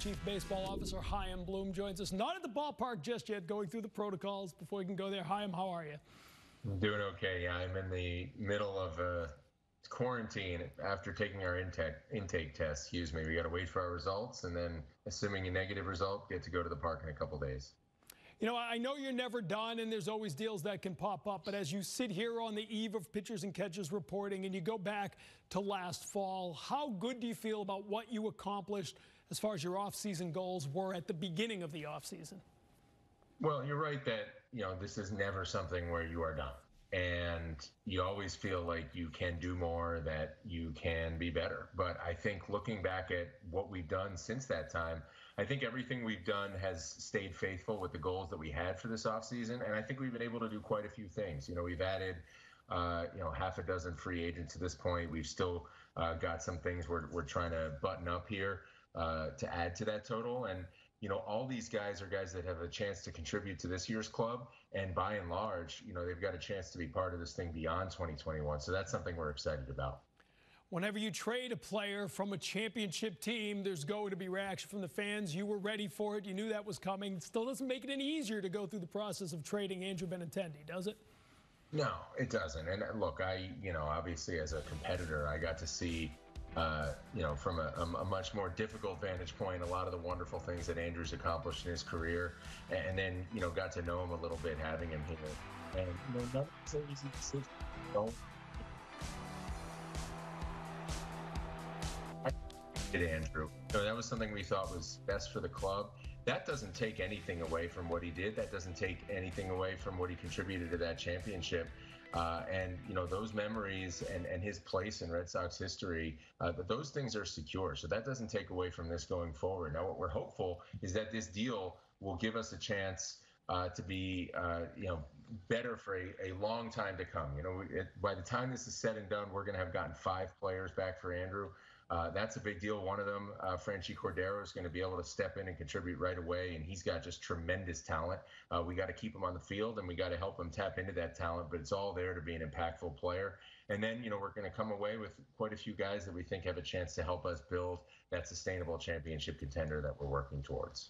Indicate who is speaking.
Speaker 1: Chief Baseball Officer Chaim Bloom joins us. Not at the ballpark just yet, going through the protocols before we can go there. Chaim, how are you?
Speaker 2: I'm doing okay. I'm in the middle of quarantine after taking our intake test. Excuse me. We got to wait for our results, and then, assuming a negative result, get to go to the park in a couple days.
Speaker 1: You know, I know you're never done, and there's always deals that can pop up. But as you sit here on the eve of pitchers and catchers reporting, and you go back to last fall, how good do you feel about what you accomplished as far as your offseason goals were at the beginning of the offseason?
Speaker 2: Well, you're right that, this is never something where you are done. And you always feel like you can do more, that you can be better. But I think looking back at what we've done since that time, I think everything we've done has stayed faithful with the goals that we had for this offseason. And I think we've been able to do quite a few things. We've added, half a dozen free agents to this point. We've still got some things we're trying to button up here to add to that total. And all these guys are guys that have a chance to contribute to this year's club. And by and large, they've got a chance to be part of this thing beyond 2021. So that's something we're excited about.
Speaker 1: Whenever you trade a player from a championship team, there's going to be reaction from the fans. You were ready for it. You knew that was coming. It still doesn't make it any easier to go through the process of trading Andrew Benintendi, does it?
Speaker 2: No, it doesn't. And look, obviously as a competitor, I got to see from a much more difficult vantage point, a lot of the wonderful things that Andrew's accomplished in his career, and then, got to know him a little bit having him here. And, none of it's an easy decision. Andrew. So that was something we thought was best for the club. That doesn't take anything away from what he did. That doesn't take anything away from what he contributed to that championship. And those memories and his place in Red Sox history, those things are secure. So that doesn't take away from this going forward. Now, what we're hopeful is that this deal will give us a chance to be, better for a long time to come. By the time this is said and done, we're going to have gotten 5 players back for Andrew. That's a big deal. One of them, Franchi Cordero, is going to be able to step in and contribute right away, and he's got just tremendous talent. We got to keep him on the field, and we got to help him tap into that talent, but it's all there to be an impactful player. And then, we're going to come away with quite a few guys that we think have a chance to help us build that sustainable championship contender that we're working towards.